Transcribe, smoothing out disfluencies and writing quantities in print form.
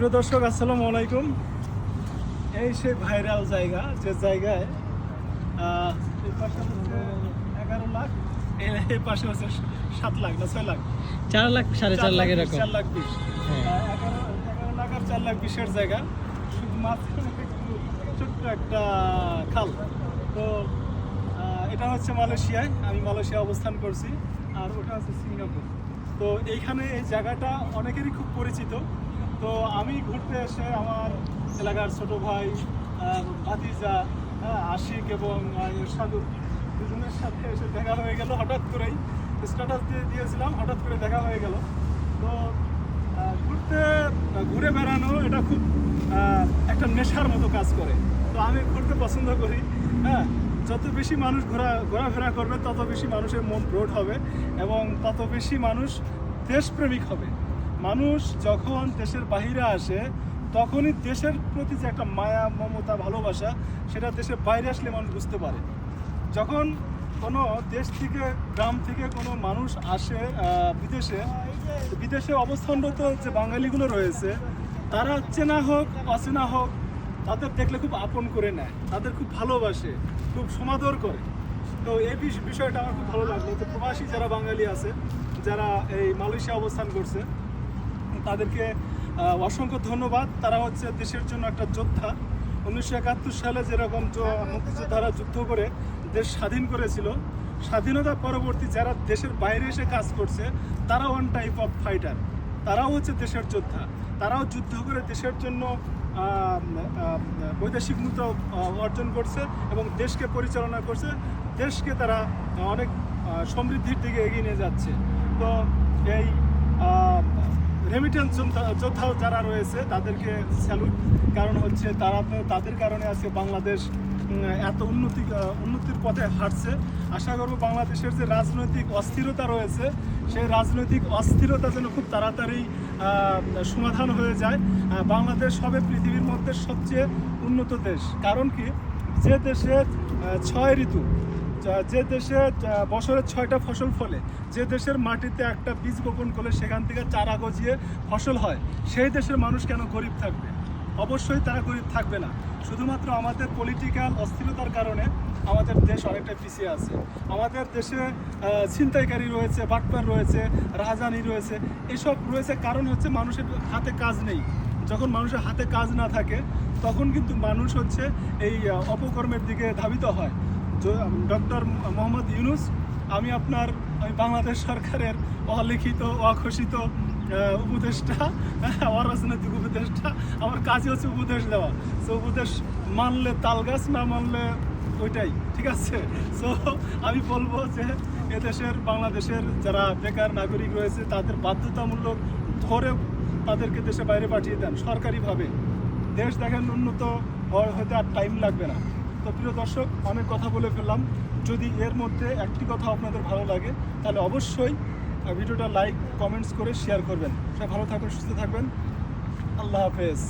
প্রিয় দর্শক, আসসালামু আলাইকুম। এই সেই ভাইরাল জায়গা, যে জায়গায় এই পাশে হচ্ছে 11 লাখ, এই পাশে হচ্ছে 7 লাখ না 6 লাখ, 4 লাখ 4.5 লাখ এরকম। 4 লাখ 20, 11 লাখ আর 4 লাখ 20-এর জায়গা, শুধু মাঝখানে একটু ছোট্ট একটা খাল। তো এটা হচ্ছে মালয়েশিয়ায়, আমি মালয়েশিয়া অবস্থান করছি, আর ওটা হচ্ছে সিঙ্গাপুর। তো এইখানে এই জায়গাটা অনেকেরই খুব পরিচিত। তো আমি ঘুরতে এসে আমার এলাকার ছোট ভাই, ভাতিজা, আশিক এবং সাধু দুজনের সাথে এসে দেখা হয়ে গেল হঠাৎ করেই। স্ট্যাটাস দিয়েছিলাম, হঠাৎ করে দেখা হয়ে গেল। তো ঘুরে বেড়ানো এটা খুব একটা নেশার মতো কাজ করে। তো আমি ঘুরতে পছন্দ করি। যত বেশি মানুষ ঘোরাফেরা করবে, তত বেশি মানুষের মন ব্রড হবে এবং তত বেশি মানুষ দেশপ্রেমিক হবে। মানুষ যখন দেশের বাহিরে আসে, তখনই দেশের প্রতি যে একটা মায়া, মমতা, ভালোবাসা, সেটা দেশের বাইরে আসলে মানুষ বুঝতে পারে। যখন কোনো দেশ থেকে, গ্রাম থেকে কোনো মানুষ আসে বিদেশে অবস্থানরত যে বাঙালিগুলো রয়েছে, তারা চেনা হোক অচেনা হোক, তাদের দেখলে খুব আপন করে নেয়, তাদের খুব ভালোবাসে, খুব সমাদর করে। তো এই বিষয়টা আমার খুব ভালো লাগলো। যে প্রবাসী যারা বাঙালি আছে, যারা এই মালয়েশিয়া অবস্থান করছে, তাদেরকে অসংখ্য ধন্যবাদ। তারা হচ্ছে দেশের জন্য একটা যোদ্ধা। 1971 সালে যেরকম মুক্তিযোদ্ধারা যুদ্ধ করে দেশ স্বাধীন করেছিল, স্বাধীনতা পরবর্তী যারা দেশের বাইরে এসে কাজ করছে, তারাও ওয়ান টাইপ অফ ফাইটার। তারাও হচ্ছে দেশের যোদ্ধা। তারাও যুদ্ধ করে দেশের জন্য বৈদেশিক মুদ্রা অর্জন করছে এবং দেশকে পরিচালনা করছে। দেশকে তারা অনেক সমৃদ্ধির দিকে এগিয়ে নিয়ে যাচ্ছে। তো এই রেমিটেন্স যোদ্ধা যারা রয়েছে, তাদেরকে স্যালুট। কারণ হচ্ছে তাদের কারণে আজকে বাংলাদেশ এত উন্নতির পথে হাঁটছে। আশা করব বাংলাদেশের যে রাজনৈতিক অস্থিরতা রয়েছে, সেই রাজনৈতিক অস্থিরতা যেন খুব তাড়াতাড়ি সমাধান হয়ে যায়। বাংলাদেশ হবে পৃথিবীর মধ্যে সবচেয়ে উন্নত দেশ। কারণ কি, যে দেশে 6 ঋতু, যে দেশে বছরে 6টা ফসল ফলে, যে দেশের মাটিতে একটা বীজ বপন করলে সেখান থেকে চারা গজিয়ে ফসল হয়, সেই দেশের মানুষ কেন গরিব থাকবে? অবশ্যই তারা গরিব থাকবে না। শুধুমাত্র আমাদের পলিটিক্যাল অস্থিরতার কারণে আমাদের দেশ অনেকটা পিছিয়ে আছে। আমাদের দেশে ছিনতাইকারী রয়েছে, বাটপার রয়েছে, রাহাজানি রয়েছে, এসব রয়েছে। কারণ হচ্ছে মানুষের হাতে কাজ নেই। যখন মানুষের হাতে কাজ না থাকে, তখন কিন্তু মানুষ হচ্ছে এই অপকর্মের দিকে ধাবিত হয়। ডক্টর মোহাম্মদ ইউনূস, আমি বাংলাদেশ সরকারের অলিখিত, অঘোষিত উপদেষ্টা, অরাজনৈতিক উপদেষ্টা। আমার কাজই হচ্ছে উপদেশ দেওয়া। সো উপদেশ মানলে তাল গাছ, না মানলে ওইটাই, ঠিক আছে? সো আমি বলবো যে এদেশের, বাংলাদেশের যারা বেকার নাগরিক রয়েছে, তাদের বাধ্যতামূলক ধরে তাদেরকে দেশে বাইরে পাঠিয়ে দেন সরকারিভাবে। দেশ দেখেন উন্নত হতে আর টাইম লাগবে না। তো প্রিয় দর্শক, অনেক কথা বলে ফেললাম। যদি এর মধ্যে একটি কথা আপনাদের ভালো লাগে, তাহলে অবশ্যই ভিডিওটা লাইক, কমেন্টস করে শেয়ার করবেন। সবাই ভালো থাকবেন, সুস্থ থাকবেন। আল্লাহ হাফেজ।